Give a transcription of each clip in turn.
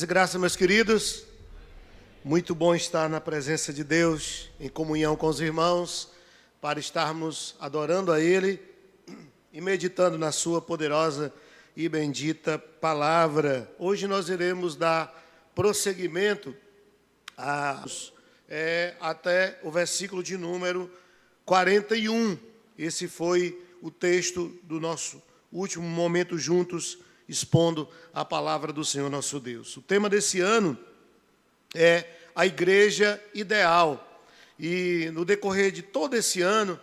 e graça, meus queridos. Muito bom estar na presença de Deus, em comunhão com os irmãos, para estarmos adorando a Ele e meditando na sua poderosa e bendita palavra. Hoje nós iremos dar prosseguimento até o versículo de número 41. Esse foi o texto do nosso último momento juntos, expondo a palavra do Senhor nosso Deus. O tema desse ano é a igreja ideal. E no decorrer de todo esse ano,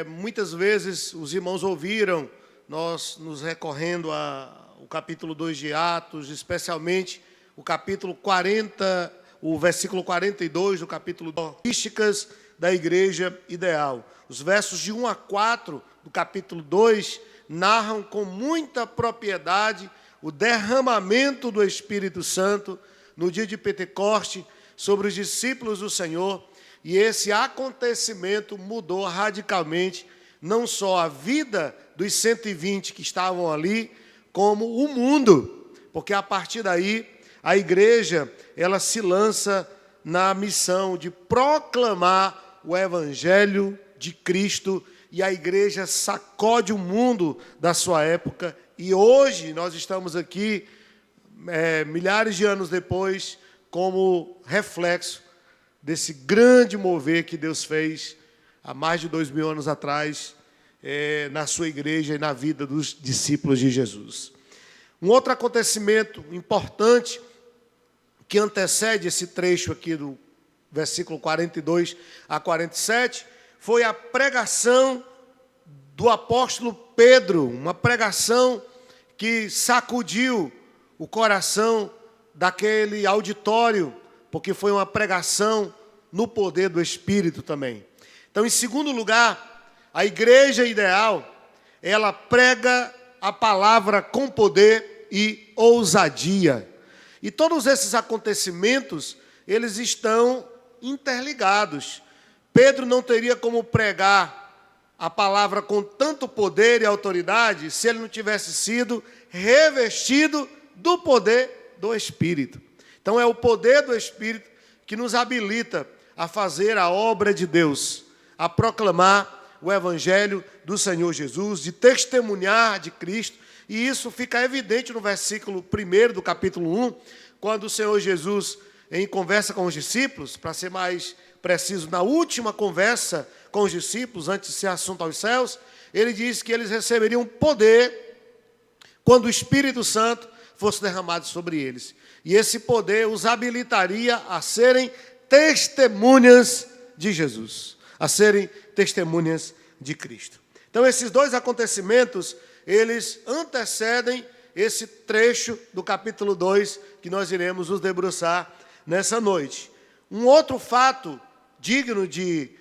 muitas vezes os irmãos ouviram nós nos recorrendo ao capítulo 2 de Atos, especialmente o capítulo 40, o versículo 42 do capítulo 2, características da igreja ideal. Os versos de 1 a 4 do capítulo 2 narram com muita propriedade o derramamento do Espírito Santo no dia de Pentecoste sobre os discípulos do Senhor, e esse acontecimento mudou radicalmente não só a vida dos 120 que estavam ali, como o mundo, porque a partir daí a igreja ela se lança na missão de proclamar o Evangelho de Cristo, e a igreja sacode o mundo da sua época. E hoje nós estamos aqui, milhares de anos depois, como reflexo desse grande mover que Deus fez há mais de 2000 anos atrás, na sua igreja e na vida dos discípulos de Jesus. Um outro acontecimento importante que antecede esse trecho aqui do versículo 42 a 47, foi a pregação do apóstolo Pedro, uma pregação que sacudiu o coração daquele auditório, porque foi uma pregação no poder do Espírito também. Então, em segundo lugar, a igreja ideal, ela prega a palavra com poder e ousadia. E todos esses acontecimentos, eles estão interligados. Pedro não teria como pregar a palavra com tanto poder e autoridade se ele não tivesse sido revestido do poder do Espírito. Então é o poder do Espírito que nos habilita a fazer a obra de Deus, a proclamar o Evangelho do Senhor Jesus, de testemunhar de Cristo. E isso fica evidente no versículo 1 do capítulo 1, quando o Senhor Jesus, em conversa com os discípulos, para ser mais preciso, na última conversa com os discípulos, antes de ser assunto aos céus, ele diz que eles receberiam poder quando o Espírito Santo fosse derramado sobre eles. E esse poder os habilitaria a serem testemunhas de Jesus, a serem testemunhas de Cristo. Então, esses dois acontecimentos, eles antecedem esse trecho do capítulo 2 que nós iremos nos debruçar nessa noite. Um outro fato digno de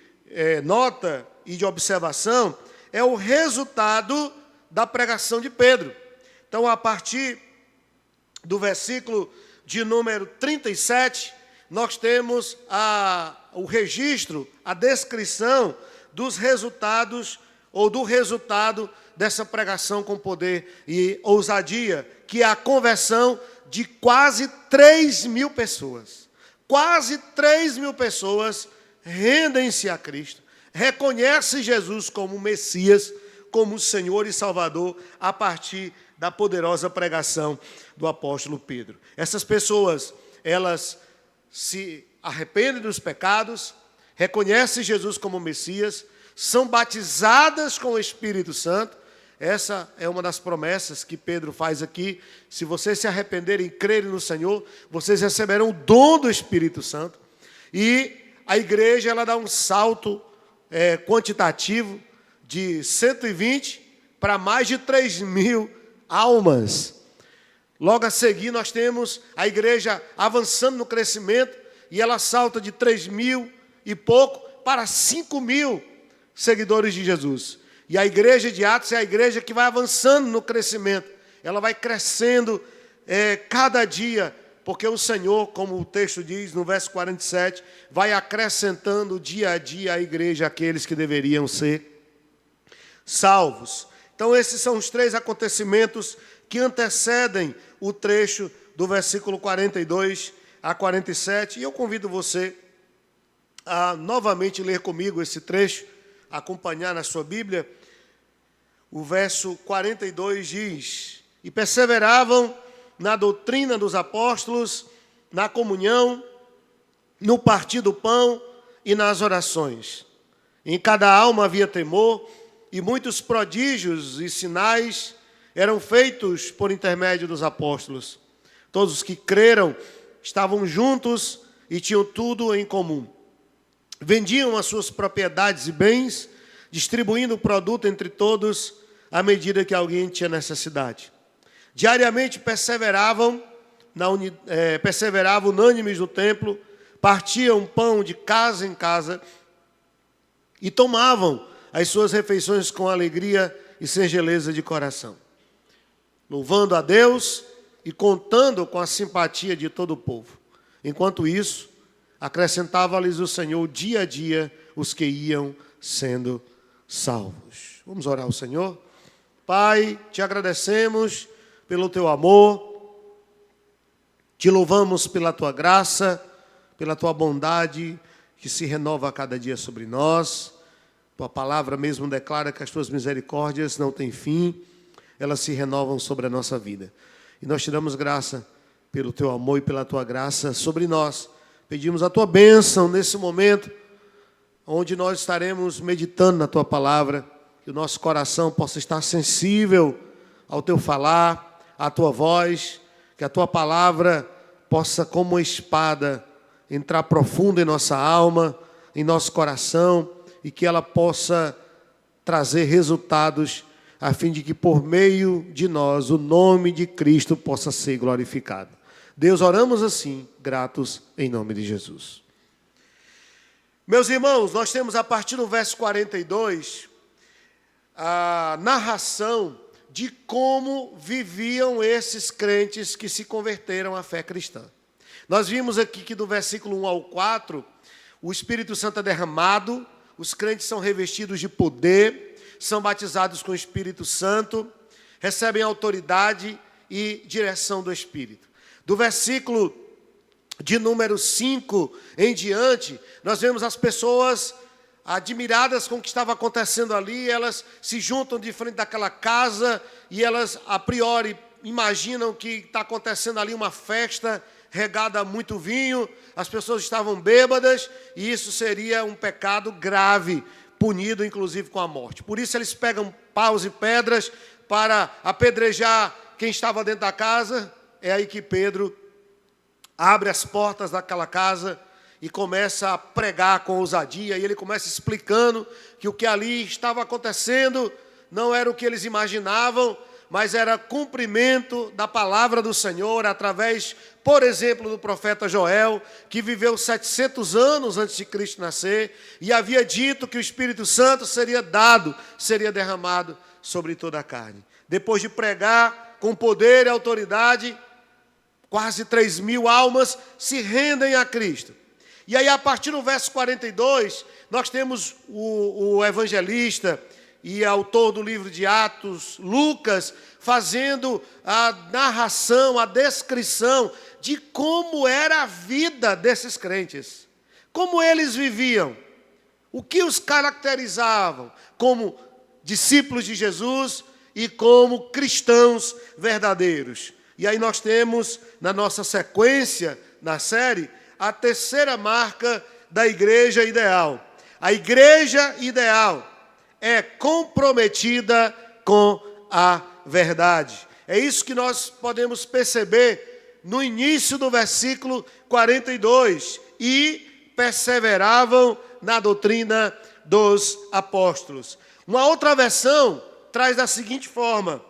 nota e de observação é o resultado da pregação de Pedro. Então, a partir do versículo de número 37, nós temos o registro, a descrição dos resultados, ou do resultado dessa pregação com poder e ousadia, que é a conversão de quase 3.000 pessoas. Quase 3.000 pessoas rendem-se a Cristo, reconhecem Jesus como Messias, como Senhor e Salvador, a partir da poderosa pregação do apóstolo Pedro. Essas pessoas, elas se arrependem dos pecados, reconhecem Jesus como Messias, são batizadas com o Espírito Santo. Essa é uma das promessas que Pedro faz aqui. Se vocês se arrependerem e crerem no Senhor, vocês receberão o dom do Espírito Santo. E a igreja ela dá um salto quantitativo de 120 para mais de 3.000 almas. Logo a seguir, nós temos a igreja avançando no crescimento, e ela salta de 3.000 e pouco para 5.000 seguidores de Jesus. E a igreja de Atos é a igreja que vai avançando no crescimento. Ela vai crescendo cada dia, porque o Senhor, como o texto diz no verso 47, vai acrescentando dia a dia à igreja aqueles que deveriam ser salvos. Então esses são os três acontecimentos que antecedem o trecho do versículo 42 a 47, e eu convido você a novamente ler comigo esse trecho, acompanhar na sua Bíblia. O verso 42 diz: E perseveravam na doutrina dos apóstolos, na comunhão, no partir do pão e nas orações. Em cada alma havia temor, e muitos prodígios e sinais eram feitos por intermédio dos apóstolos. Todos os que creram estavam juntos e tinham tudo em comum. Vendiam as suas propriedades e bens, distribuindo o produto entre todos, à medida que alguém tinha necessidade. Diariamente perseveravam unânimes no templo, partiam pão de casa em casa e tomavam as suas refeições com alegria e singeleza de coração, louvando a Deus e contando com a simpatia de todo o povo. Enquanto isso, acrescentava-lhes o Senhor dia a dia os que iam sendo salvos. Vamos orar ao Senhor. Pai, te agradecemos pelo teu amor, te louvamos pela tua graça, pela tua bondade que se renova a cada dia sobre nós. Tua palavra mesmo declara que as tuas misericórdias não têm fim, elas se renovam sobre a nossa vida. E nós te damos graça pelo teu amor e pela tua graça sobre nós. Pedimos a tua bênção nesse momento, onde nós estaremos meditando na tua palavra, que o nosso coração possa estar sensível ao teu falar, à tua voz, que a tua palavra possa, como uma espada, entrar profundo em nossa alma, em nosso coração, e que ela possa trazer resultados, a fim de que por meio de nós o nome de Cristo possa ser glorificado. Deus, oramos assim, gratos em nome de Jesus. Meus irmãos, nós temos a partir do verso 42 a narração de como viviam esses crentes que se converteram à fé cristã. Nós vimos aqui que do versículo 1 ao 4, o Espírito Santo é derramado, os crentes são revestidos de poder, são batizados com o Espírito Santo, recebem autoridade e direção do Espírito. Do versículo de número 5 em diante, nós vemos as pessoas admiradas com o que estava acontecendo ali, elas se juntam de frente daquela casa e elas, a priori, imaginam que está acontecendo ali uma festa regada a muito vinho, as pessoas estavam bêbadas e isso seria um pecado grave, punido inclusive com a morte. Por isso eles pegam paus e pedras para apedrejar quem estava dentro da casa. É aí que Pedro abre as portas daquela casa e começa a pregar com ousadia, e ele começa explicando que o que ali estava acontecendo não era o que eles imaginavam, mas era cumprimento da palavra do Senhor, através, por exemplo, do profeta Joel, que viveu 700 anos antes de Cristo nascer, e havia dito que o Espírito Santo seria derramado sobre toda a carne. Depois de pregar com poder e autoridade, quase 3.000 almas se rendem a Cristo. E aí, a partir do verso 42, nós temos o evangelista e autor do livro de Atos, Lucas, fazendo a narração, a descrição de como era a vida desses crentes. Como eles viviam, o que os caracterizavam como discípulos de Jesus e como cristãos verdadeiros. E aí nós temos, na nossa sequência, na série, a terceira marca da igreja ideal. A igreja ideal é comprometida com a verdade. É isso que nós podemos perceber no início do versículo 42. E perseveravam na doutrina dos apóstolos. Uma outra versão traz da seguinte forma: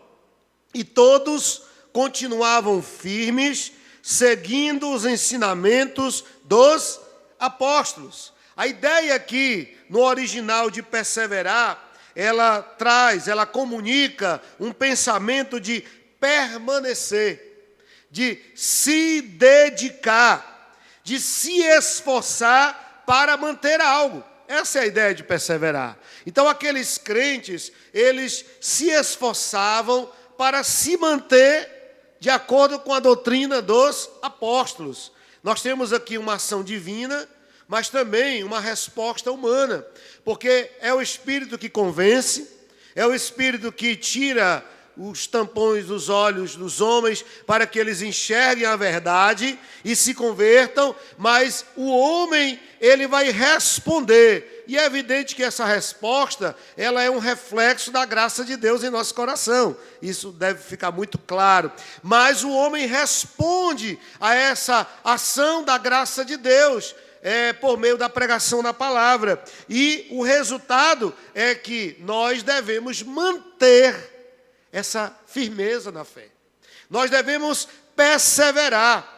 e todos continuavam firmes, seguindo os ensinamentos dos apóstolos. A ideia aqui, no original de perseverar, ela comunica um pensamento de permanecer, de se dedicar, de se esforçar para manter algo. Essa é a ideia de perseverar. Então, aqueles crentes, eles se esforçavam para se manter de acordo com a doutrina dos apóstolos. Nós temos aqui uma ação divina, mas também uma resposta humana, porque é o Espírito que convence, é o Espírito que tira os tampões dos olhos dos homens para que eles enxerguem a verdade e se convertam, mas o homem, ele vai responder. E é evidente que essa resposta, ela é um reflexo da graça de Deus em nosso coração. Isso deve ficar muito claro. Mas o homem responde a essa ação da graça de Deus, por meio da pregação da palavra. E o resultado é que nós devemos manter essa firmeza na fé. Nós devemos perseverar.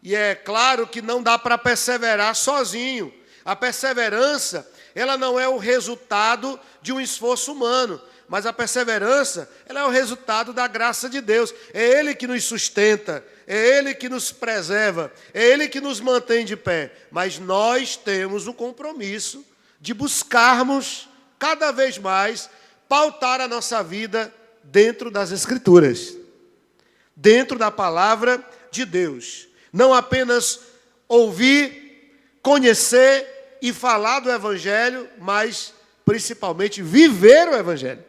E é claro que não dá para perseverar sozinho. A perseverança, ela não é o resultado de um esforço humano, mas a perseverança, ela é o resultado da graça de Deus. É Ele que nos sustenta, é Ele que nos preserva, é Ele que nos mantém de pé. Mas nós temos o compromisso de buscarmos cada vez mais pautar a nossa vida dentro das Escrituras, dentro da palavra de Deus. Não apenas ouvir, conhecer e falar do Evangelho, mas principalmente viver o Evangelho.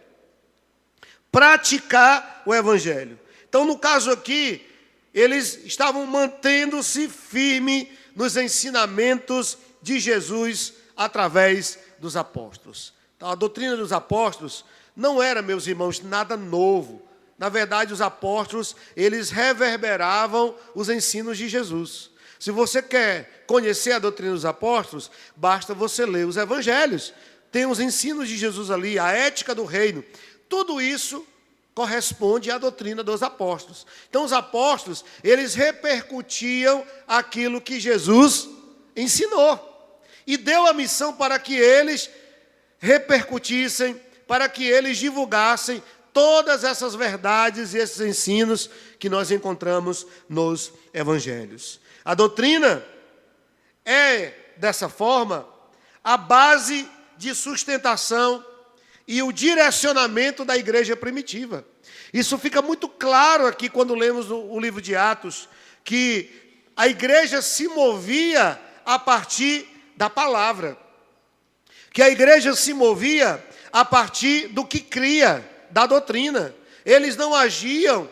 Praticar o Evangelho. Então, no caso aqui, eles estavam mantendo-se firme nos ensinamentos de Jesus através dos apóstolos. Então, a doutrina dos apóstolos não era, meus irmãos, nada novo. Na verdade, os apóstolos, eles reverberavam os ensinos de Jesus. Se você quer conhecer a doutrina dos apóstolos, basta você ler os evangelhos. Tem os ensinos de Jesus ali, a ética do reino. Tudo isso corresponde à doutrina dos apóstolos. Então, os apóstolos, eles repercutiam aquilo que Jesus ensinou. E deu a missão para que eles repercutissem, para que eles divulgassem todas essas verdades e esses ensinos que nós encontramos nos evangelhos. A doutrina é, dessa forma, a base de sustentação e o direcionamento da igreja primitiva. Isso fica muito claro aqui quando lemos o livro de Atos, que a igreja se movia a partir da palavra, que a igreja se movia a partir do que cria, da doutrina. Eles não agiam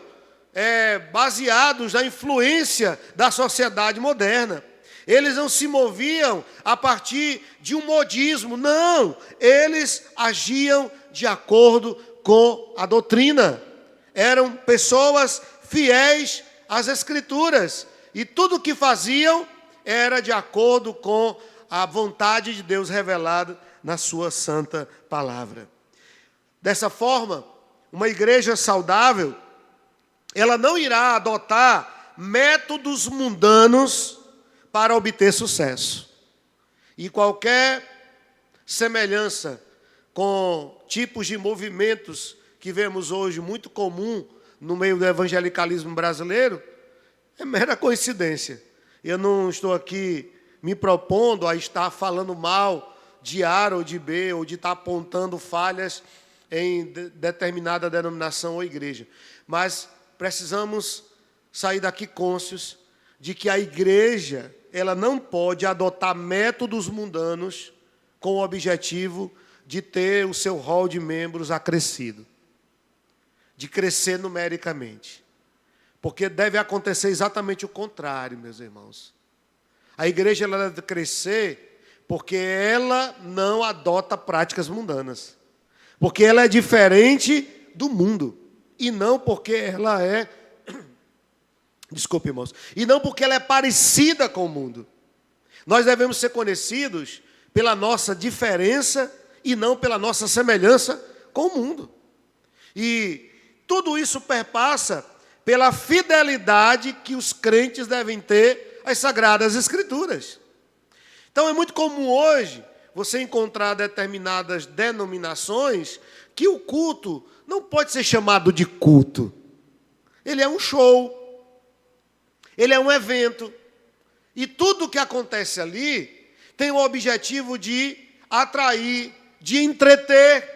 baseados na influência da sociedade moderna. Eles não se moviam a partir de um modismo, não. Eles agiam de acordo com a doutrina. Eram pessoas fiéis às Escrituras. E tudo o que faziam era de acordo com a vontade de Deus revelada na sua santa palavra. Dessa forma, uma igreja saudável, ela não irá adotar métodos mundanos para obter sucesso. E qualquer semelhança com tipos de movimentos que vemos hoje muito comum no meio do evangelicalismo brasileiro, é mera coincidência. Eu não estou aqui me propondo a estar falando mal de A ou de B, ou de estar apontando falhas em determinada denominação ou igreja. Mas precisamos sair daqui cônscios de que a igreja, ela não pode adotar métodos mundanos com o objetivo de ter o seu rol de membros acrescido, de crescer numericamente. Porque deve acontecer exatamente o contrário, meus irmãos. A igreja, ela deve crescer porque ela não adota práticas mundanas. Porque ela é diferente do mundo. E não porque ela é... Desculpe, irmãos. E não porque ela é parecida com o mundo. Nós devemos ser conhecidos pela nossa diferença e não pela nossa semelhança com o mundo. E tudo isso perpassa pela fidelidade que os crentes devem ter às Sagradas Escrituras. Então é muito comum hoje você encontrar determinadas denominações que o culto não pode ser chamado de culto. Ele é um show, ele é um evento. E tudo que acontece ali tem o objetivo de atrair, de entreter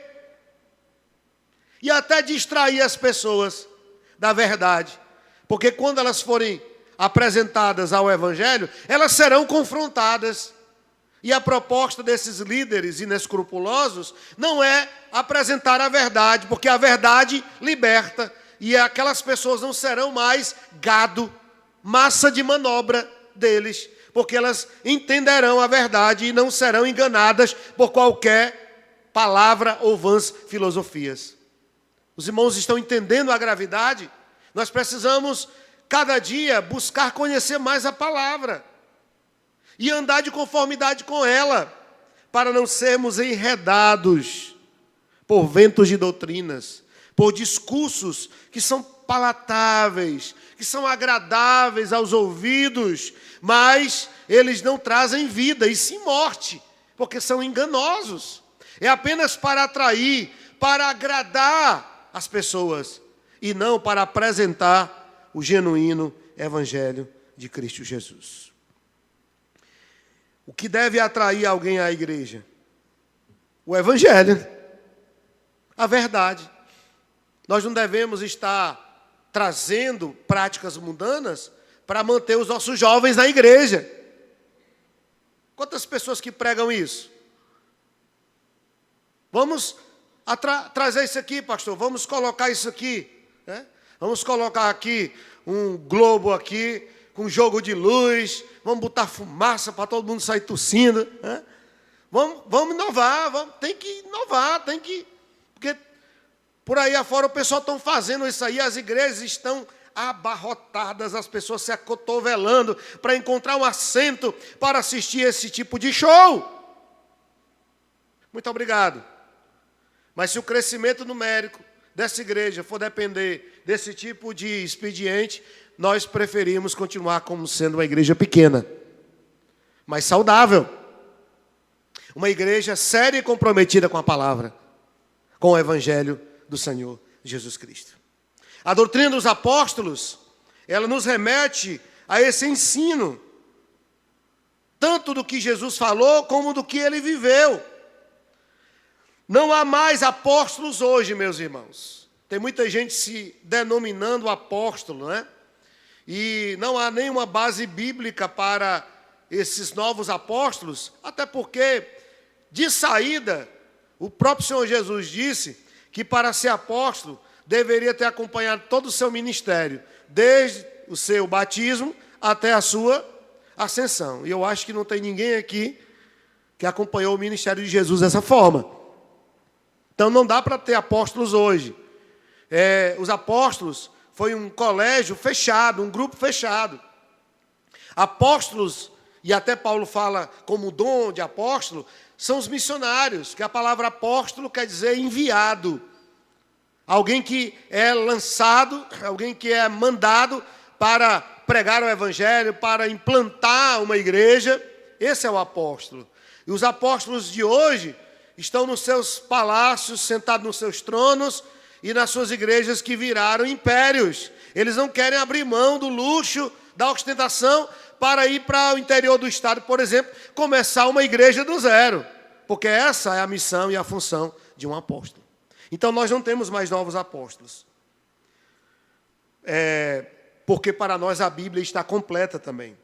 e até distrair as pessoas da verdade, Porque quando elas forem apresentadas ao Evangelho, elas serão confrontadas. E a proposta desses líderes inescrupulosos não é apresentar a verdade, porque a verdade liberta, e aquelas pessoas não serão mais gado, massa de manobra deles, porque elas entenderão a verdade e não serão enganadas por qualquer palavra ou vãs filosofias. Os irmãos estão entendendo a gravidade? Nós precisamos, cada dia, buscar conhecer mais a palavra e andar de conformidade com ela, para não sermos enredados por ventos de doutrinas, por discursos que são palatáveis, que são agradáveis aos ouvidos, mas eles não trazem vida, e sim morte, porque são enganosos. É apenas para atrair, para agradar as pessoas, e não para apresentar o genuíno Evangelho de Cristo Jesus. O que deve atrair alguém à igreja? O Evangelho, a verdade. Nós não devemos estar trazendo práticas mundanas para manter os nossos jovens na igreja. Quantas pessoas que pregam isso? Vamos trazer isso aqui, pastor, vamos colocar isso aqui, né? Vamos colocar aqui um globo aqui, com jogo de luz, vamos botar fumaça para todo mundo sair tossindo, né? Vamos inovar, tem que inovar, porque por aí afora o pessoal está fazendo isso aí, as igrejas estão abarrotadas, as pessoas se acotovelando para encontrar um assento para assistir esse tipo de show. Muito obrigado. Mas se o crescimento numérico dessa igreja for depender desse tipo de expediente, nós preferimos continuar como sendo uma igreja pequena, mas saudável. Uma igreja séria e comprometida com a palavra, com o Evangelho do Senhor Jesus Cristo. A doutrina dos apóstolos, ela nos remete a esse ensino, tanto do que Jesus falou, como do que ele viveu. Não há mais apóstolos hoje, meus irmãos. Tem muita gente se denominando apóstolo, né? E não há nenhuma base bíblica para esses novos apóstolos, até porque, de saída, o próprio Senhor Jesus disse que para ser apóstolo, deveria ter acompanhado todo o seu ministério, desde o seu batismo até a sua ascensão. E eu acho que não tem ninguém aqui que acompanhou o ministério de Jesus dessa forma. Então não dá para ter apóstolos hoje. Os apóstolos foi um colégio fechado, um grupo fechado. Apóstolos, e até Paulo fala como dom de apóstolo, são os missionários, que a palavra apóstolo quer dizer enviado. Alguém que é lançado, alguém que é mandado para pregar o Evangelho, para implantar uma igreja. Esse é o apóstolo. E os apóstolos de hoje estão nos seus palácios, sentados nos seus tronos e nas suas igrejas que viraram impérios. Eles não querem abrir mão do luxo, da ostentação, para ir para o interior do estado, por exemplo, começar uma igreja do zero. Porque essa é a missão e a função de um apóstolo. Então nós não temos mais novos apóstolos. Porque para nós a Bíblia está completa também.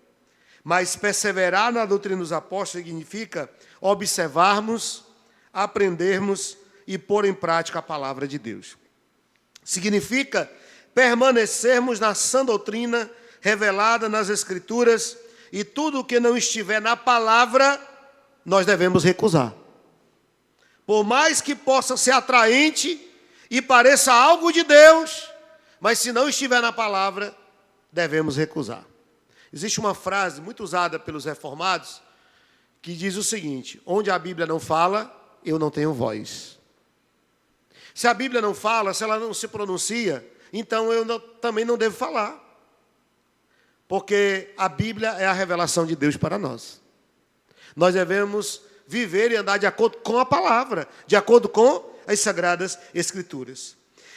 Mas perseverar na doutrina dos apóstolos significa observarmos, aprendermos e pôr em prática a palavra de Deus. Significa permanecermos na sã doutrina revelada nas Escrituras, e tudo o que não estiver na palavra, nós devemos recusar. Por mais que possa ser atraente e pareça algo de Deus, mas se não estiver na palavra, devemos recusar. Existe uma frase muito usada pelos reformados, que diz o seguinte: onde a Bíblia não fala, eu não tenho voz. Se a Bíblia não fala, se ela não se pronuncia, então eu também não devo falar. Porque a Bíblia é a revelação de Deus para nós. Nós devemos viver e andar de acordo com a palavra, de acordo com as Sagradas Escrituras.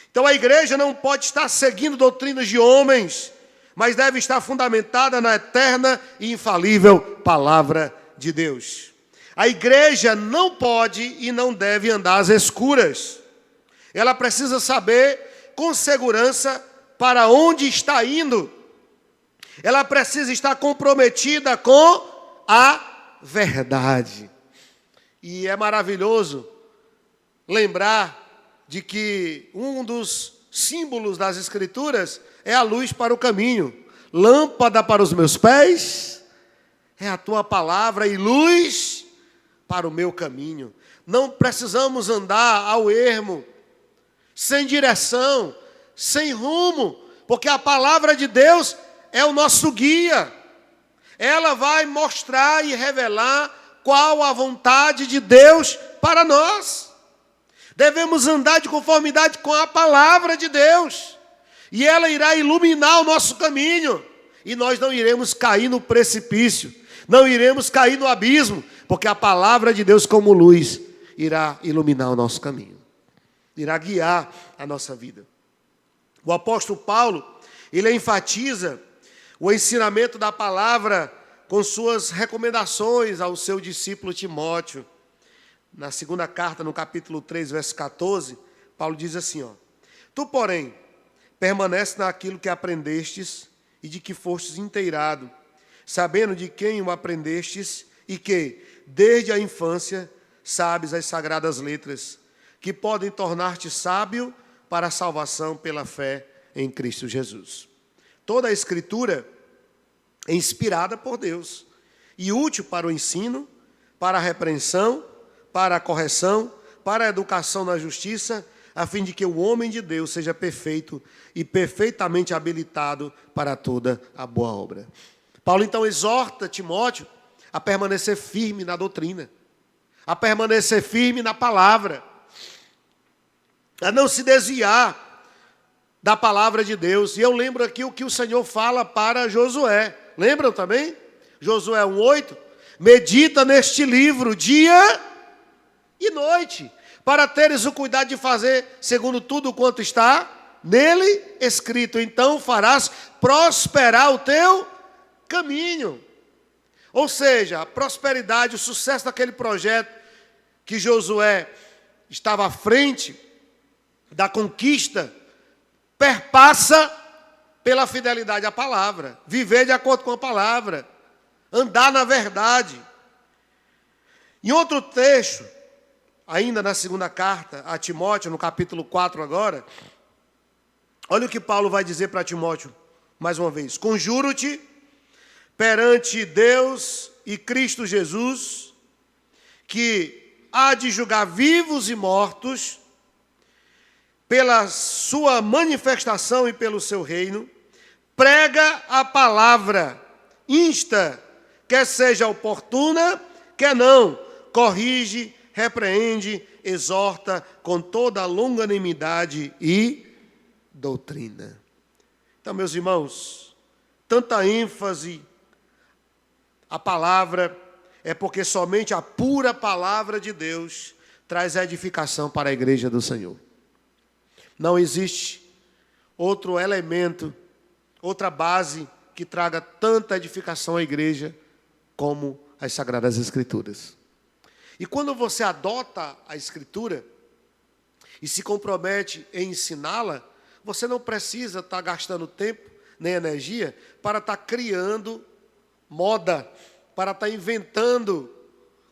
Então a igreja não pode estar seguindo doutrinas de homens, mas deve estar fundamentada na eterna e infalível palavra de Deus. A igreja não pode e não deve andar às escuras. Ela precisa saber com segurança para onde está indo, ela precisa estar comprometida com a verdade. E é maravilhoso lembrar de que um dos símbolos das Escrituras é a luz para o caminho. Lâmpada para os meus pés é a tua palavra e luz para o meu caminho. Não precisamos andar ao ermo, sem direção, sem rumo, porque a palavra de Deus é o nosso guia. Ela vai mostrar e revelar qual a vontade de Deus para nós. Devemos andar de conformidade com a palavra de Deus, e ela irá iluminar o nosso caminho, e nós não iremos cair no precipício, não iremos cair no abismo, porque a palavra de Deus, como luz, irá iluminar o nosso caminho, irá guiar a nossa vida. O apóstolo Paulo, ele enfatiza o ensinamento da palavra com suas recomendações ao seu discípulo Timóteo. Na segunda carta, no capítulo 3, verso 14, Paulo diz assim, Tu, porém, permanece naquilo que aprendestes e de que fostes inteirado, sabendo de quem o aprendestes e que, desde a infância, sabes as sagradas letras, que podem tornar-te sábio para a salvação pela fé em Cristo Jesus. Toda a Escritura é inspirada por Deus e útil para o ensino, para a repreensão, para a correção, para a educação na justiça, a fim de que o homem de Deus seja perfeito e perfeitamente habilitado para toda a boa obra. Paulo então exorta Timóteo a permanecer firme na doutrina, a permanecer firme na palavra, a não se desviar da palavra de Deus. E eu lembro aqui o que o Senhor fala para Josué. Lembram também? Josué 1:8. Medita neste livro dia e noite, para teres o cuidado de fazer segundo tudo quanto está nele escrito. Então farás prosperar o teu caminho. Ou seja, a prosperidade, o sucesso daquele projeto que Josué estava à frente da conquista, perpassa pela fidelidade à palavra, viver de acordo com a palavra, andar na verdade. Em outro texto, ainda na segunda carta a Timóteo, no capítulo 4 agora, olha o que Paulo vai dizer para Timóteo, mais uma vez. Conjuro-te perante Deus e Cristo Jesus, que há de julgar vivos e mortos, pela sua manifestação e pelo seu reino, prega a palavra, insta, quer seja oportuna, quer não, corrige, repreende, exorta com toda a longanimidade e doutrina. Então, meus irmãos, tanta ênfase à palavra é porque somente a pura palavra de Deus traz edificação para a igreja do Senhor. Não existe outro elemento, outra base que traga tanta edificação à igreja como as Sagradas Escrituras. E quando você adota a Escritura e se compromete em ensiná-la, você não precisa estar gastando tempo nem energia para estar criando moda, para estar inventando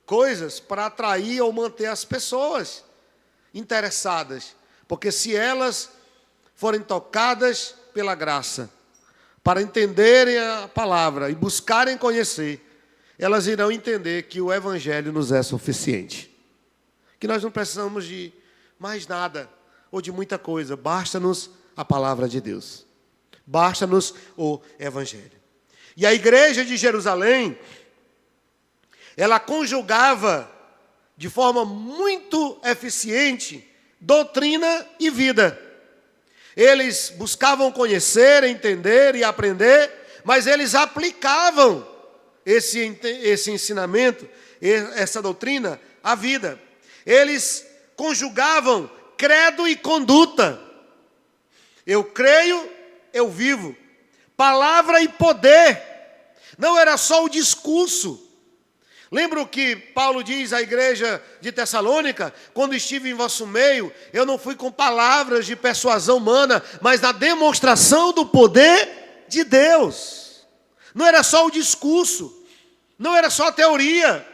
coisas para atrair ou manter as pessoas interessadas. Porque se elas forem tocadas pela graça, para entenderem a palavra e buscarem conhecer, elas irão entender que o Evangelho nos é suficiente. Que nós não precisamos de mais nada ou de muita coisa. Basta-nos a palavra de Deus. Basta-nos o Evangelho. E a igreja de Jerusalém, ela conjugava de forma muito eficiente doutrina e vida. Eles buscavam conhecer, entender e aprender, mas eles aplicavam esse ensinamento, essa doutrina, à vida. Eles conjugavam credo e conduta. Eu creio, eu vivo. Palavra e poder. Não era só o discurso. Lembra o que Paulo diz à igreja de Tessalônica? Quando estive em vosso meio, eu não fui com palavras de persuasão humana, mas na demonstração do poder de Deus. Não era só o discurso, não era só a teoria,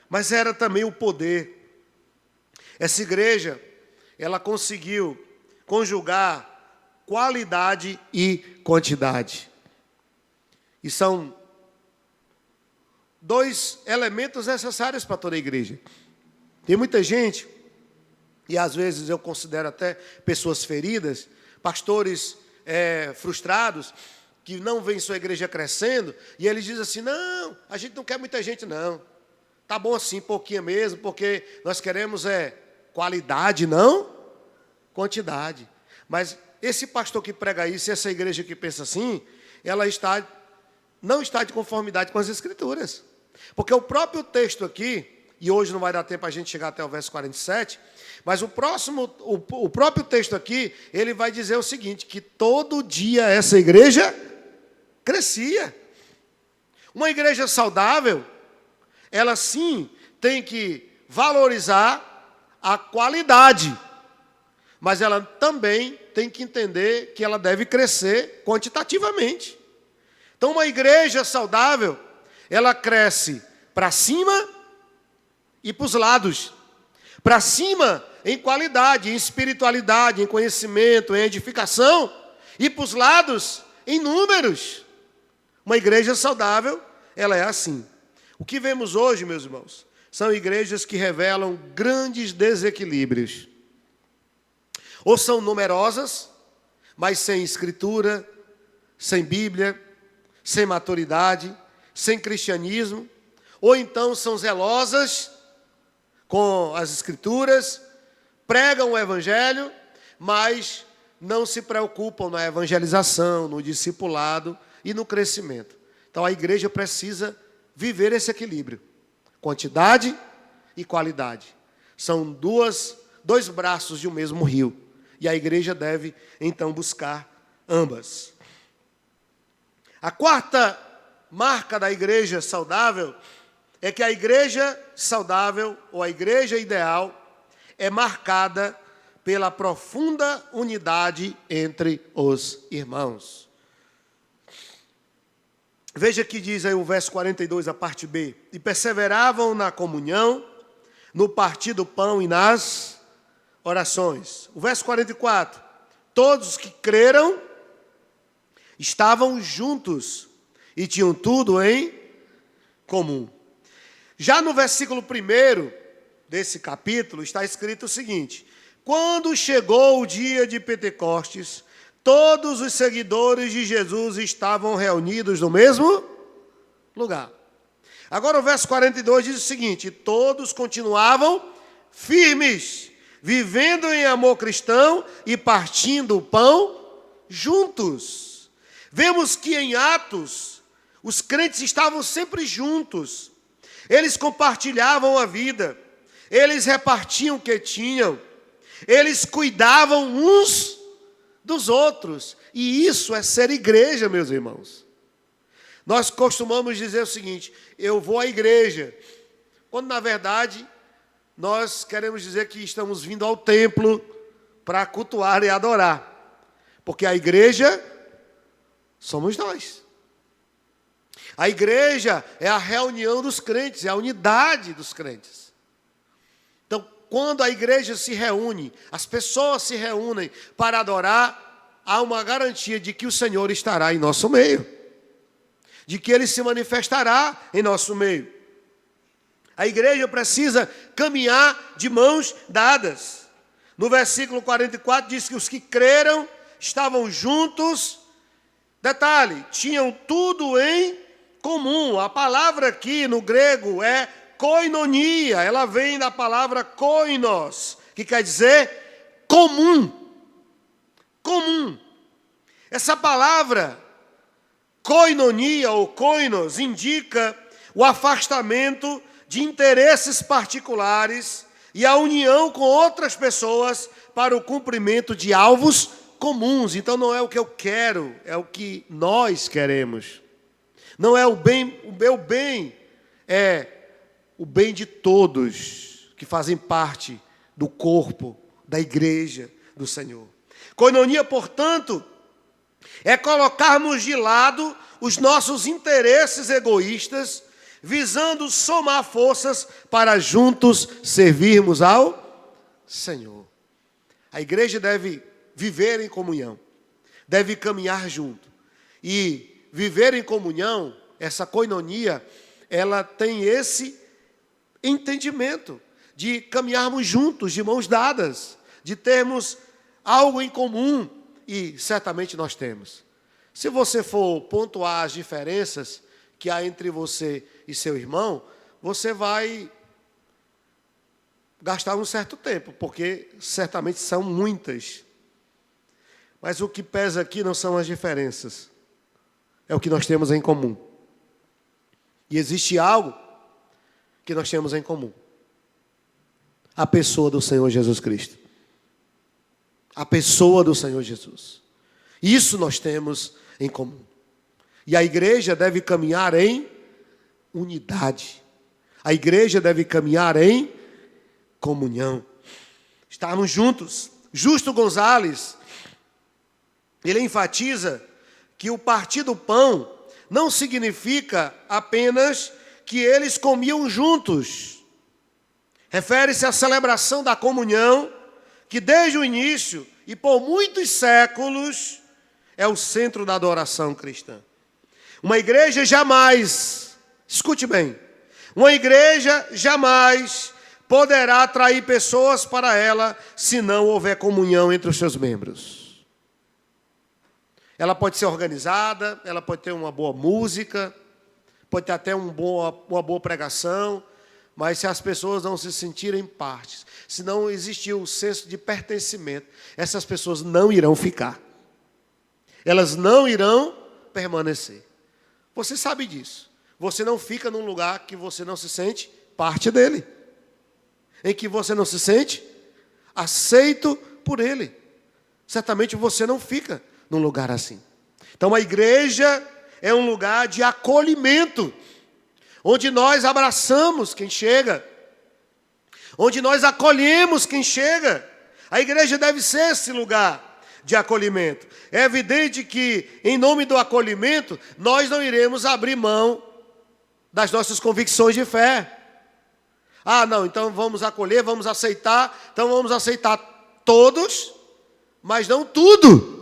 mas era também o poder. Essa igreja, ela conseguiu conjugar qualidade e quantidade. E são dois elementos necessários para toda a igreja. Tem muita gente, e às vezes eu considero até pessoas feridas, pastores frustrados, que não veem sua igreja crescendo, e eles dizem assim, não, a gente não quer muita gente não. Tá bom assim, pouquinho mesmo, porque nós queremos qualidade, não quantidade. Mas esse pastor que prega isso, essa igreja que pensa assim, ela não está de conformidade com as Escrituras. Porque o próprio texto aqui, e hoje não vai dar tempo a gente chegar até o verso 47, mas o próprio texto aqui, ele vai dizer o seguinte, que todo dia essa igreja crescia. Uma igreja saudável, ela sim tem que valorizar a qualidade, mas ela também tem que entender que ela deve crescer quantitativamente. Então, uma igreja saudável, ela cresce para cima e para os lados. Para cima em qualidade, em espiritualidade, em conhecimento, em edificação. E para os lados em números. Uma igreja saudável, ela é assim. O que vemos hoje, meus irmãos, são igrejas que revelam grandes desequilíbrios. Ou são numerosas, mas sem escritura, sem Bíblia, sem maturidade, sem cristianismo, ou então são zelosas com as Escrituras, pregam o Evangelho, mas não se preocupam na evangelização, no discipulado e no crescimento. Então a igreja precisa viver esse equilíbrio, quantidade e qualidade. São dois braços de um mesmo rio, e a igreja deve então buscar ambas. A quarta marca da igreja saudável é que a igreja saudável, ou a igreja ideal, é marcada pela profunda unidade entre os irmãos. Veja que diz aí o verso 42, a parte B. E perseveravam na comunhão, no partir do pão e nas orações. O verso 44. Todos que creram estavam juntos e tinham tudo em comum. Já no versículo 1 desse capítulo está escrito o seguinte: quando chegou o dia de Pentecostes, todos os seguidores de Jesus estavam reunidos no mesmo lugar. Agora o verso 42 diz o seguinte: todos continuavam firmes, vivendo em amor cristão e partindo o pão juntos. Vemos que em Atos, os crentes estavam sempre juntos. Eles compartilhavam a vida, eles repartiam o que tinham, eles cuidavam uns dos outros. E isso é ser igreja, meus irmãos. Nós costumamos dizer o seguinte: eu vou à igreja, quando na verdade nós queremos dizer que estamos vindo ao templo para cultuar e adorar. Porque a igreja somos nós. A igreja é a reunião dos crentes, é a unidade dos crentes. Então, quando a igreja se reúne, as pessoas se reúnem para adorar, há uma garantia de que o Senhor estará em nosso meio, de que Ele se manifestará em nosso meio. A igreja precisa caminhar de mãos dadas. No versículo 44 diz que os que creram estavam juntos. Detalhe, tinham tudo em comum. A palavra aqui no grego é koinonia. Ela vem da palavra koinos, que quer dizer comum. Comum. Essa palavra koinonia ou koinos indica o afastamento de interesses particulares e a união com outras pessoas para o cumprimento de alvos comuns. Então não é o que eu quero, é o que nós queremos. Não é o meu bem o bem de todos que fazem parte do corpo, da igreja do Senhor. Koinonia, portanto, é colocarmos de lado os nossos interesses egoístas, visando somar forças para juntos servirmos ao Senhor. A igreja deve viver em comunhão, deve caminhar junto. E viver em comunhão, essa koinonia, ela tem esse entendimento de caminharmos juntos, de mãos dadas, de termos algo em comum, e certamente nós temos. Se você for pontuar as diferenças que há entre você e seu irmão, você vai gastar um certo tempo, porque certamente são muitas. Mas o que pesa aqui não são as diferenças, é o que nós temos em comum. E existe algo que nós temos em comum: a pessoa do Senhor Jesus Cristo. A pessoa do Senhor Jesus. Isso nós temos em comum. E a igreja deve caminhar em unidade. A igreja deve caminhar em comunhão. Estarmos juntos. Justo Gonzalez, ele enfatiza que o partir do pão não significa apenas que eles comiam juntos. Refere-se à celebração da comunhão, que desde o início e por muitos séculos é o centro da adoração cristã. Uma igreja jamais, escute bem, uma igreja jamais poderá atrair pessoas para ela se não houver comunhão entre os seus membros. Ela pode ser organizada, ela pode ter uma boa música, pode ter até uma boa pregação, mas se as pessoas não se sentirem partes, se não existir o senso de pertencimento, essas pessoas não irão ficar. Elas não irão permanecer. Você sabe disso. Você não fica num lugar que você não se sente parte dele, em que você não se sente aceito por ele. Certamente você não fica num lugar assim. Então a igreja é um lugar de acolhimento, onde nós abraçamos quem chega, onde nós acolhemos quem chega. A igreja deve ser esse lugar de acolhimento. É evidente que, em nome do acolhimento, nós não iremos abrir mão das nossas convicções de fé. Ah, não, então vamos acolher, vamos aceitar, então vamos aceitar todos, mas não tudo.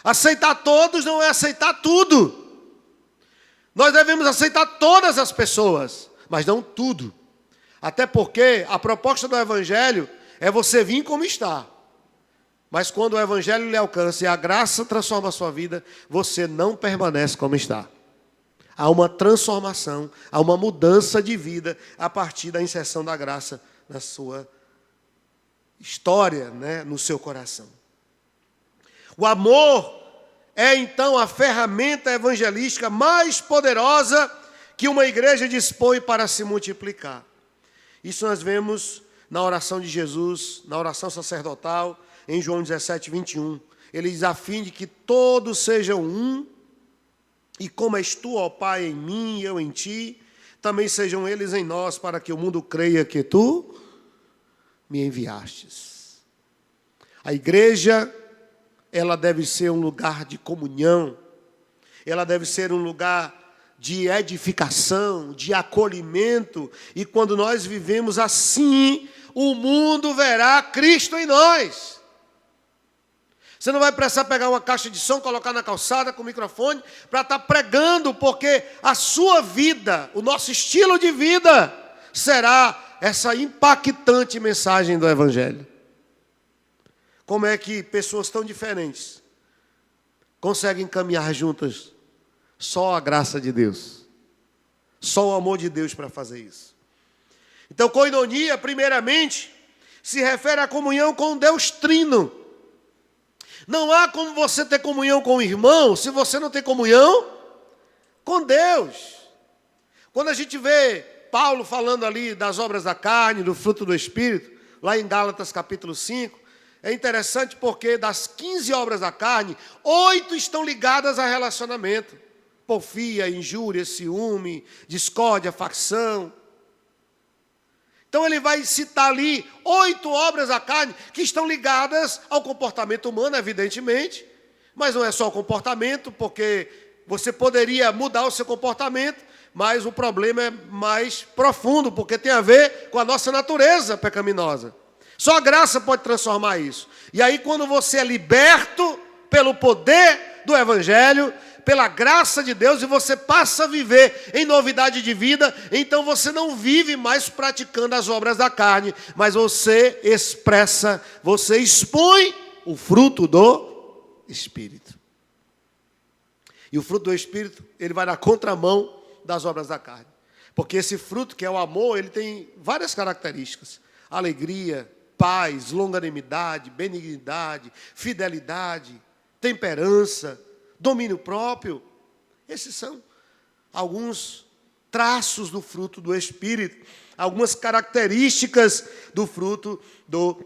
Aceitar todos não é aceitar tudo. Nós devemos aceitar todas as pessoas, mas não tudo. Até porque a proposta do Evangelho é você vir como está. Mas quando o Evangelho lhe alcança e a graça transforma a sua vida, você não permanece como está. Há uma transformação, há uma mudança de vida a partir da inserção da graça na sua história, né, no seu coração. O amor é então a ferramenta evangelística mais poderosa que uma igreja dispõe para se multiplicar. Isso nós vemos na oração de Jesus, na oração sacerdotal, em João 17, 21. Ele diz: a fim de que todos sejam um, e como és tu, ó Pai, em mim e eu em ti, também sejam eles em nós, para que o mundo creia que tu me enviastes. A igreja, ela deve ser um lugar de comunhão, ela deve ser um lugar de edificação, de acolhimento, e quando nós vivemos assim, o mundo verá Cristo em nós. Você não vai precisar pegar uma caixa de som, colocar na calçada com o microfone para estar pregando, porque a sua vida, o nosso estilo de vida, será essa impactante mensagem do Evangelho. Como é que pessoas tão diferentes conseguem caminhar juntas? Só a graça de Deus, só o amor de Deus para fazer isso. Então, koinonia, primeiramente, se refere à comunhão com Deus Trino. Não há como você ter comunhão com o irmão se você não tem comunhão com Deus. Quando a gente vê Paulo falando ali das obras da carne, do fruto do Espírito, lá em Gálatas capítulo 5, é interessante porque das 15 obras da carne, 8 estão ligadas a relacionamento. porfia, injúria, ciúme, discórdia, facção. Então ele vai citar ali 8 obras da carne que estão ligadas ao comportamento humano, evidentemente, mas não é só o comportamento, porque você poderia mudar o seu comportamento, mas o problema é mais profundo, porque tem a ver com a nossa natureza pecaminosa. Só a graça pode transformar isso. E aí, quando você é liberto pelo poder do Evangelho, pela graça de Deus, e você passa a viver em novidade de vida, então você não vive mais praticando as obras da carne, mas você expressa, você expõe o fruto do Espírito. E o fruto do Espírito, ele vai na contramão das obras da carne. Porque esse fruto, que é o amor, ele tem várias características. Alegria, paz, longanimidade, benignidade, fidelidade, temperança, domínio próprio. Esses são alguns traços do fruto do Espírito, algumas características do fruto do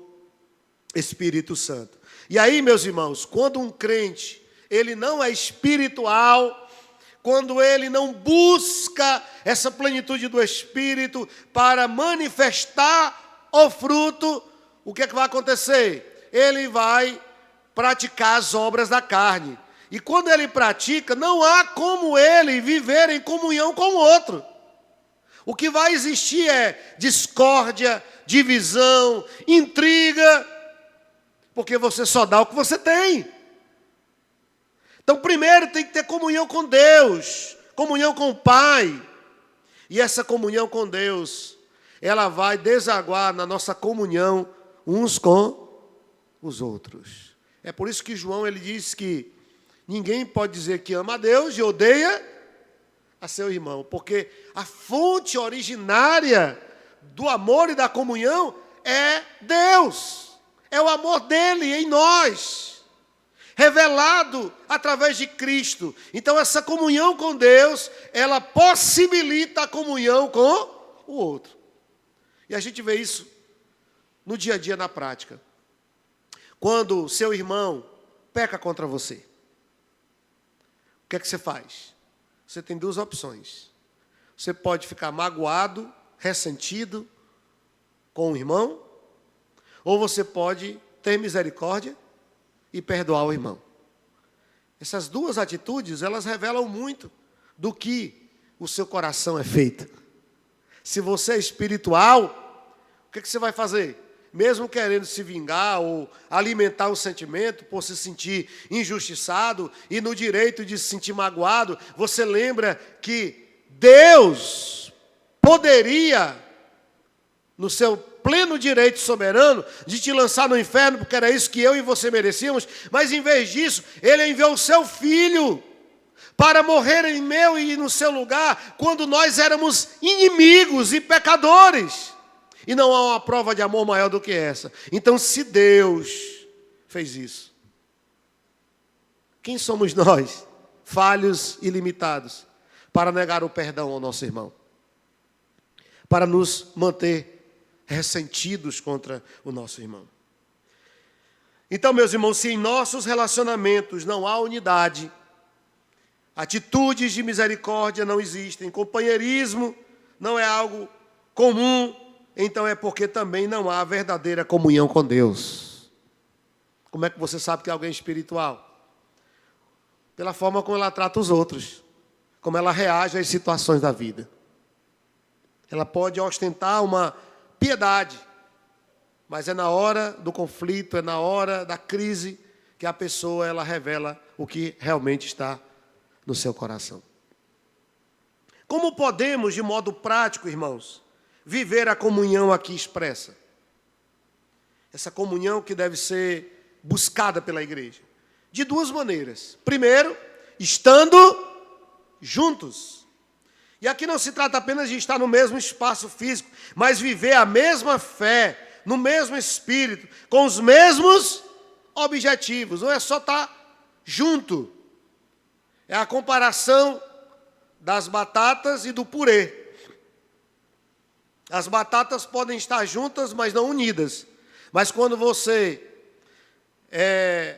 Espírito Santo. E aí, meus irmãos, quando um crente, ele não é espiritual, quando ele não busca essa plenitude do Espírito para manifestar o fruto, o que é que vai acontecer? Ele vai praticar as obras da carne. E quando ele pratica, não há como ele viver em comunhão com o outro. O que vai existir é discórdia, divisão, intriga, porque você só dá o que você tem. Então, primeiro tem que ter comunhão com Deus, comunhão com o Pai. E essa comunhão com Deus, ela vai desaguar na nossa comunhão uns com os outros. É por isso que João ele diz que ninguém pode dizer que ama a Deus e odeia a seu irmão, porque a fonte originária do amor e da comunhão é Deus. É o amor dele em nós, revelado através de Cristo. Então essa comunhão com Deus, ela possibilita a comunhão com o outro. E a gente vê isso no dia a dia, na prática. Quando o seu irmão peca contra você, o que é que você faz? Você tem duas opções. Você pode ficar magoado, ressentido com o irmão, ou você pode ter misericórdia e perdoar o irmão. Essas duas atitudes, elas revelam muito do que o seu coração é feito. Se você é espiritual, o que é que você vai fazer? Mesmo querendo se vingar ou alimentar um sentimento por se sentir injustiçado e no direito de se sentir magoado, você lembra que Deus poderia, no seu pleno direito soberano, de te lançar no inferno, porque era isso que eu e você merecíamos, mas em vez disso, Ele enviou o seu Filho para morrer em meu e no seu lugar, quando nós éramos inimigos e pecadores. E não há uma prova de amor maior do que essa. Então, se Deus fez isso, quem somos nós, falhos e limitados, para negar o perdão ao nosso irmão? Para nos manter ressentidos contra o nosso irmão? Então, meus irmãos, se em nossos relacionamentos não há unidade, atitudes de misericórdia não existem, companheirismo não é algo comum, então é porque também não há verdadeira comunhão com Deus. Como é que você sabe que é alguém espiritual? Pela forma como ela trata os outros, como ela reage às situações da vida. Ela pode ostentar uma piedade, mas é na hora do conflito, é na hora da crise que a pessoa ela revela o que realmente está no seu coração. Como podemos, de modo prático, irmãos, viver a comunhão aqui expressa? Essa comunhão que deve ser buscada pela igreja. De duas maneiras. Primeiro, estando juntos. E aqui não se trata apenas de estar no mesmo espaço físico, mas viver a mesma fé, no mesmo espírito, com os mesmos objetivos. Não é só estar junto. É a comparação das batatas e do purê. As batatas podem estar juntas, mas não unidas. Mas quando você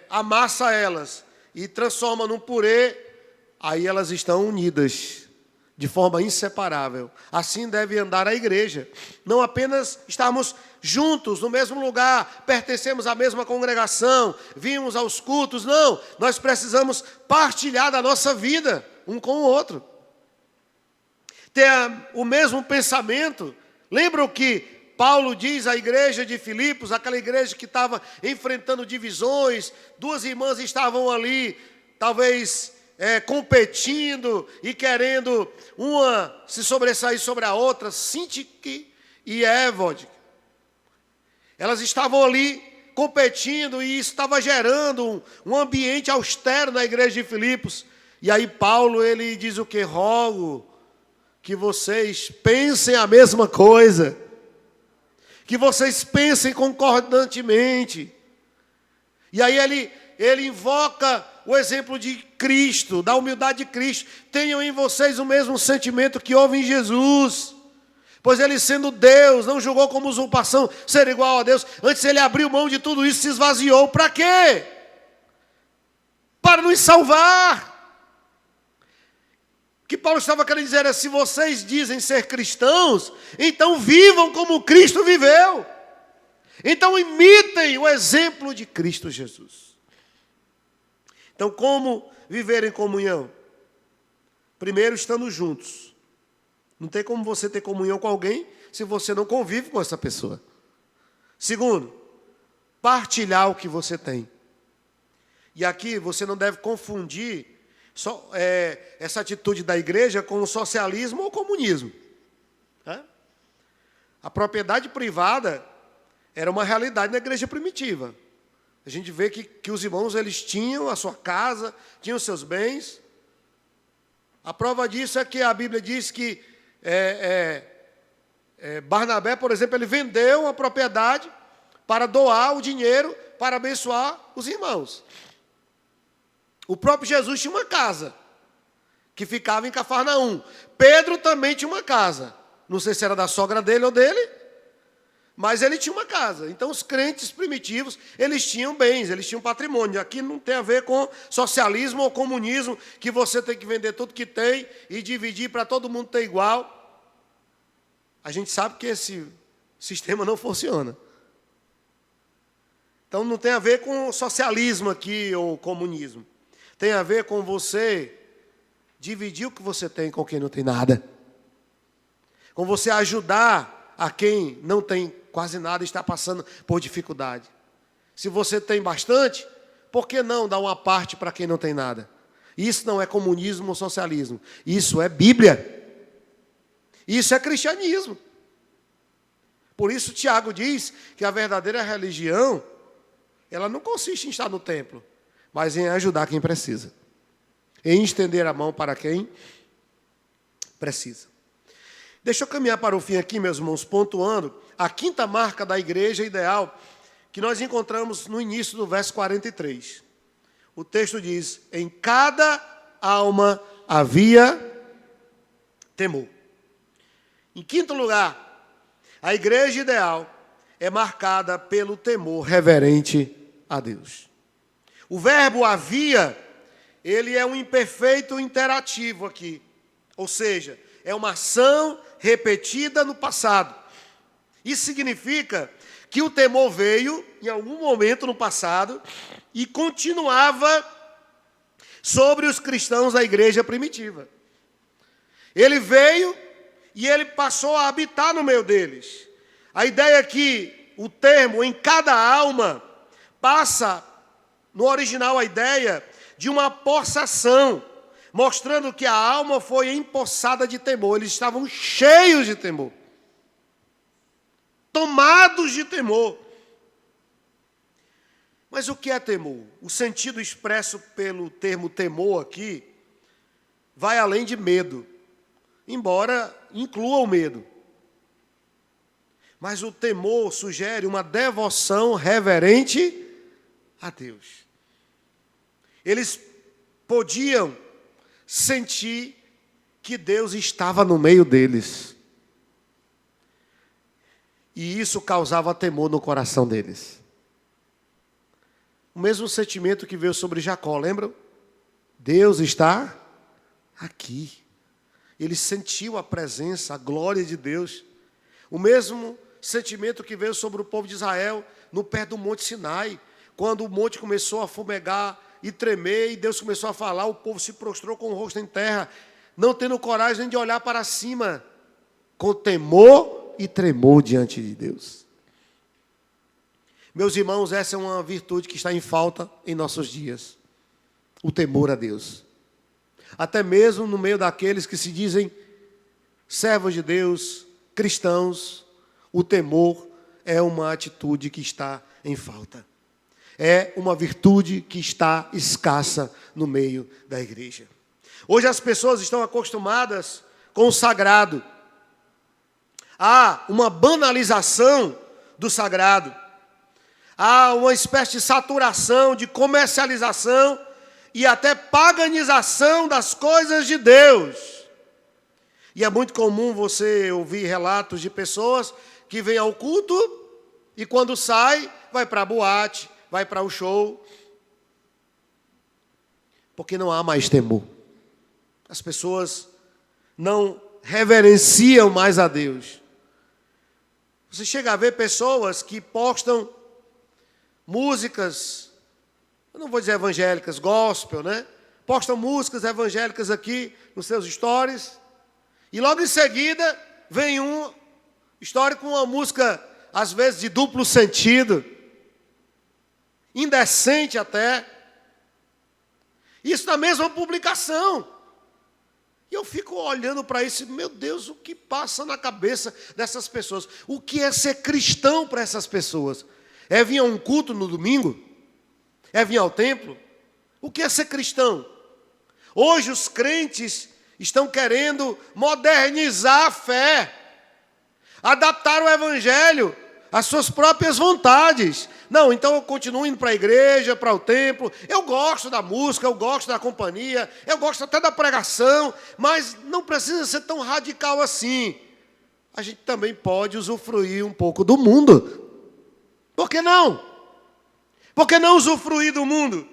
amassa elas e transforma num purê, aí elas estão unidas de forma inseparável. Assim deve andar a igreja. Não apenas estarmos juntos no mesmo lugar, pertencemos à mesma congregação, vimos aos cultos, não. Nós precisamos partilhar da nossa vida um com o outro. Ter o mesmo pensamento. Lembra o que Paulo diz à igreja de Filipos, aquela igreja que estava enfrentando divisões, duas irmãs estavam ali, talvez competindo e querendo uma se sobressair sobre a outra, Sintique e Évode. Elas estavam ali competindo e isso estava gerando um ambiente austero na igreja de Filipos. E aí Paulo, ele diz o que? Rogo que vocês pensem a mesma coisa, que vocês pensem concordantemente. E aí ele invoca o exemplo de Cristo, da humildade de Cristo. Tenham em vocês o mesmo sentimento que houve em Jesus. Pois ele, sendo Deus, não julgou como usurpação ser igual a Deus. Antes ele abriu mão de tudo isso e se esvaziou. Para quê? Para nos salvar. O que Paulo estava querendo dizer é: se vocês dizem ser cristãos, então vivam como Cristo viveu. Então imitem o exemplo de Cristo Jesus. Então, como viver em comunhão? Primeiro, estando juntos. Não tem como você ter comunhão com alguém se você não convive com essa pessoa. Segundo, partilhar o que você tem. E aqui você não deve confundir essa atitude da igreja com o socialismo ou o comunismo. A propriedade privada era uma realidade na igreja primitiva. A gente vê que os irmãos, eles tinham a sua casa, tinham os seus bens. A prova disso é que a Bíblia diz que Barnabé, por exemplo, ele vendeu a propriedade para doar o dinheiro para abençoar os irmãos. O próprio Jesus tinha uma casa que ficava em Cafarnaum. Pedro também tinha uma casa. Não sei se era da sogra dele ou dele, mas ele tinha uma casa. Então, os crentes primitivos, eles tinham bens, eles tinham patrimônio. Aqui não tem a ver com socialismo ou comunismo, que você tem que vender tudo que tem e dividir para todo mundo ter igual. A gente sabe que esse sistema não funciona. Então, não tem a ver com socialismo aqui ou comunismo. Tem a ver com você dividir o que você tem com quem não tem nada. Com você ajudar a quem não tem quase nada e está passando por dificuldade. Se você tem bastante, por que não dar uma parte para quem não tem nada? Isso não é comunismo ou socialismo. Isso é Bíblia. Isso é cristianismo. Por isso Tiago diz que a verdadeira religião, ela não consiste em estar no templo, mas em ajudar quem precisa. Em estender a mão para quem precisa. Deixa eu caminhar para o fim aqui, meus irmãos, pontuando a quinta marca da igreja ideal que nós encontramos no início do verso 43. O texto diz: em cada alma havia temor. Em quinto lugar, a igreja ideal é marcada pelo temor reverente a Deus. O verbo havia, ele é um imperfeito interativo aqui. Ou seja, é uma ação repetida no passado. Isso significa que o temor veio em algum momento no passado e continuava sobre os cristãos da igreja primitiva. Ele veio e ele passou a habitar no meio deles. A ideia é que o termo em cada alma passa, no original, a ideia de uma possação, mostrando que a alma foi empossada de temor. Eles estavam cheios de temor, tomados de temor. Mas o que é temor? O sentido expresso pelo termo temor aqui vai além de medo, embora inclua o medo. Mas o temor sugere uma devoção reverente a Deus. Eles podiam sentir que Deus estava no meio deles. E isso causava temor no coração deles. O mesmo sentimento que veio sobre Jacó, lembram? Deus está aqui. Ele sentiu a presença, a glória de Deus. O mesmo sentimento que veio sobre o povo de Israel no pé do Monte Sinai. Quando o monte começou a fumegar e tremer, e Deus começou a falar, o povo se prostrou com o rosto em terra, não tendo coragem nem de olhar para cima, com temor e tremor diante de Deus. Meus irmãos, essa é uma virtude que está em falta em nossos dias. O temor a Deus. Até mesmo no meio daqueles que se dizem servos de Deus, cristãos, o temor é uma atitude que está em falta. É uma virtude que está escassa no meio da igreja. Hoje as pessoas estão acostumadas com o sagrado. Há uma banalização do sagrado. Há uma espécie de saturação, de comercialização e até paganização das coisas de Deus. E é muito comum você ouvir relatos de pessoas que vêm ao culto e quando sai, vai para a boate, vai para o show. Porque não há mais temor. As pessoas não reverenciam mais a Deus. Você chega a ver pessoas que postam músicas, eu não vou dizer evangélicas, gospel, né? Postam músicas evangélicas aqui nos seus stories. E logo em seguida vem um story com uma música, às vezes, de duplo sentido. Indecente até. Isso na mesma publicação. E eu fico olhando para isso, meu Deus, o que passa na cabeça dessas pessoas? O que é ser cristão para essas pessoas? É vir a um culto no domingo? É vir ao templo? O que é ser cristão? Hoje os crentes estão querendo modernizar a fé, adaptar o evangelho às suas próprias vontades. Não, então eu continuo indo para a igreja, para o templo, eu gosto da música, eu gosto da companhia, eu gosto até da pregação, mas não precisa ser tão radical assim. A gente também pode usufruir um pouco do mundo. Por que não? Por que não usufruir do mundo?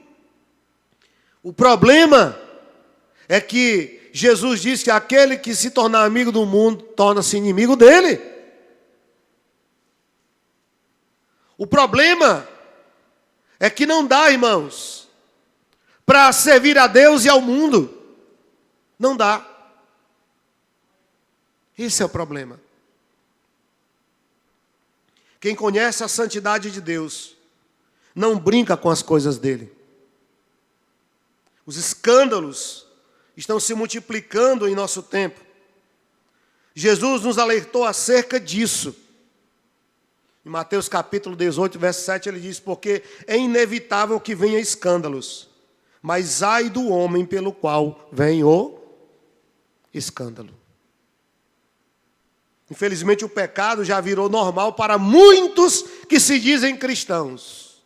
O problema é que Jesus diz que aquele que se tornar amigo do mundo torna-se inimigo dele. O problema é que não dá, irmãos, para servir a Deus e ao mundo. Não dá. Esse é o problema. Quem conhece a santidade de Deus não brinca com as coisas dele. Os escândalos estão se multiplicando em nosso tempo. Jesus nos alertou acerca disso. Em Mateus capítulo 18, verso 7, ele diz, porque é inevitável que venha escândalos, mas ai do homem pelo qual vem o escândalo. Infelizmente o pecado já virou normal para muitos que se dizem cristãos.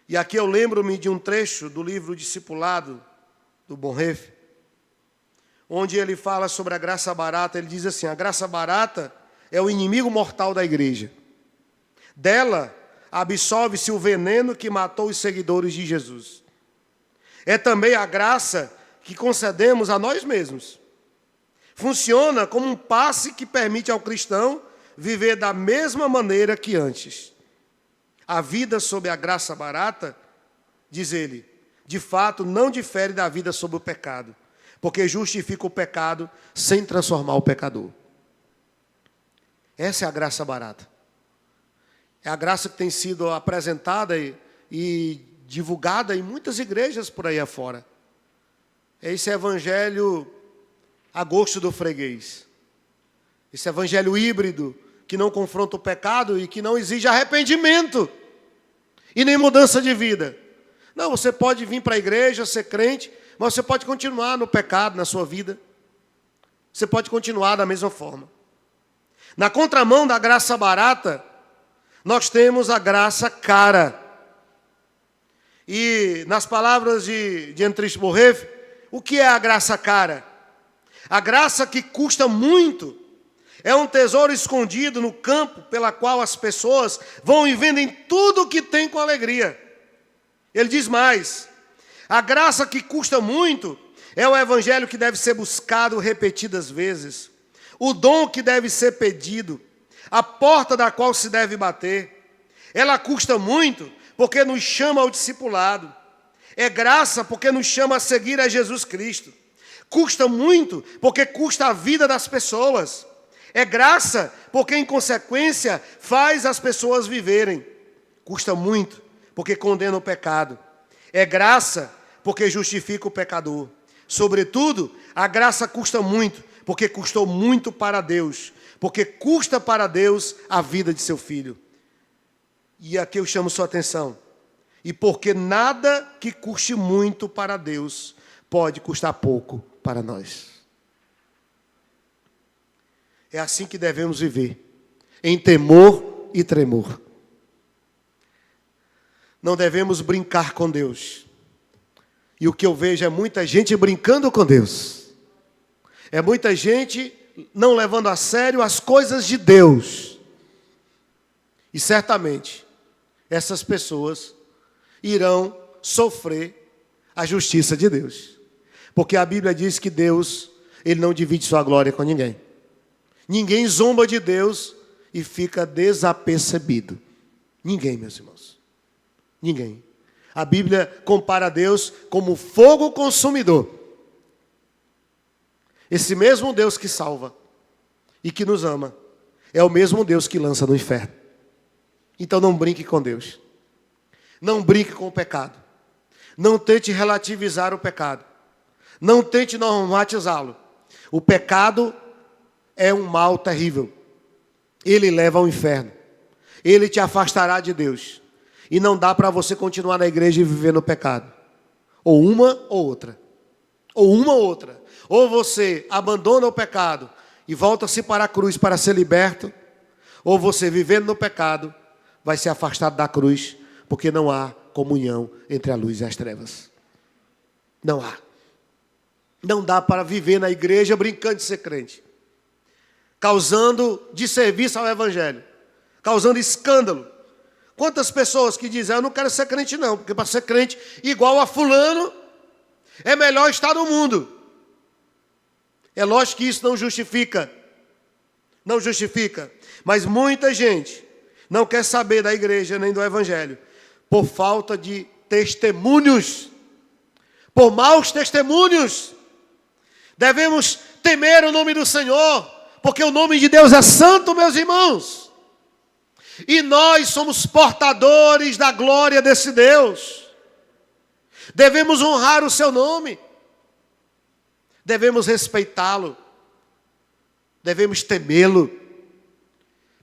E aqui eu lembro-me de um trecho do livro Discipulado, do Bonhoeffer, onde ele fala sobre a graça barata. Ele diz assim, a graça barata é o inimigo mortal da igreja. Dela absorve-se o veneno que matou os seguidores de Jesus. É também a graça que concedemos a nós mesmos. Funciona como um passe que permite ao cristão viver da mesma maneira que antes. A vida sob a graça barata, diz ele, de fato não difere da vida sob o pecado, porque justifica o pecado sem transformar o pecador. Essa é a graça barata. É a graça que tem sido apresentada e divulgada em muitas igrejas por aí afora. É esse evangelho a gosto do freguês. Esse evangelho híbrido que não confronta o pecado e que não exige arrependimento e nem mudança de vida. Não, você pode vir para a igreja, ser crente, mas você pode continuar no pecado na sua vida. Você pode continuar da mesma forma. Na contramão da graça barata, nós temos a graça cara. E nas palavras de Dietrich Bonhoeffer, o que é a graça cara? A graça que custa muito é um tesouro escondido no campo pela qual as pessoas vão e vendem tudo o que têm com alegria. Ele diz mais, a graça que custa muito É o evangelho que deve ser buscado repetidas vezes, o dom que deve ser pedido, a porta da qual se deve bater. Ela custa muito, porque nos chama ao discipulado. É graça, porque nos chama a seguir a Jesus Cristo. Custa muito, porque custa a vida das pessoas. É graça, porque em consequência faz as pessoas viverem. Custa muito, porque condena o pecado. É graça, porque justifica o pecador. Sobretudo, a graça custa muito, porque custou muito para Deus. Porque custa para Deus a vida de seu filho. E aqui eu chamo sua atenção. E porque nada que custe muito para Deus pode custar pouco para nós. É assim que devemos viver, em temor e tremor. Não devemos brincar com Deus. E o que eu vejo é muita gente brincando com Deus. É muita gente não levando a sério as coisas de Deus. E certamente, essas pessoas irão sofrer a justiça de Deus. Porque a Bíblia diz que Deus, Ele não divide sua glória com ninguém. Ninguém zomba de Deus e fica desapercebido. Ninguém, meus irmãos. Ninguém. A Bíblia compara Deus como fogo consumidor. Esse mesmo Deus que salva e que nos ama é o mesmo Deus que lança no inferno. Então não brinque com Deus. Não brinque com o pecado. Não tente relativizar o pecado. Não tente normatizá-lo. O pecado é um mal terrível. Ele leva ao inferno. Ele te afastará de Deus. E não dá para você continuar na igreja e viver no pecado. Ou uma ou outra. Ou uma ou outra. Ou você abandona o pecado e volta-se para a cruz para ser liberto. Ou você, vivendo no pecado, vai ser afastado da cruz, porque não há comunhão entre a luz e as trevas. Não há. Não dá para viver na igreja brincando de ser crente, causando desserviço ao evangelho, causando escândalo. Quantas pessoas que dizem, eu não quero ser crente não, porque para ser crente igual a fulano, é melhor estar no mundo. É lógico que isso não justifica. Não justifica. Mas muita gente não quer saber da igreja nem do evangelho, por falta de testemunhos, por maus testemunhos. Devemos temer o nome do Senhor, porque o nome de Deus é santo, meus irmãos. E nós somos portadores da glória desse Deus. Devemos honrar o seu nome. Devemos respeitá-lo. Devemos temê-lo.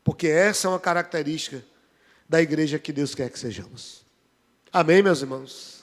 Porque essa é uma característica da igreja que Deus quer que sejamos. Amém, meus irmãos?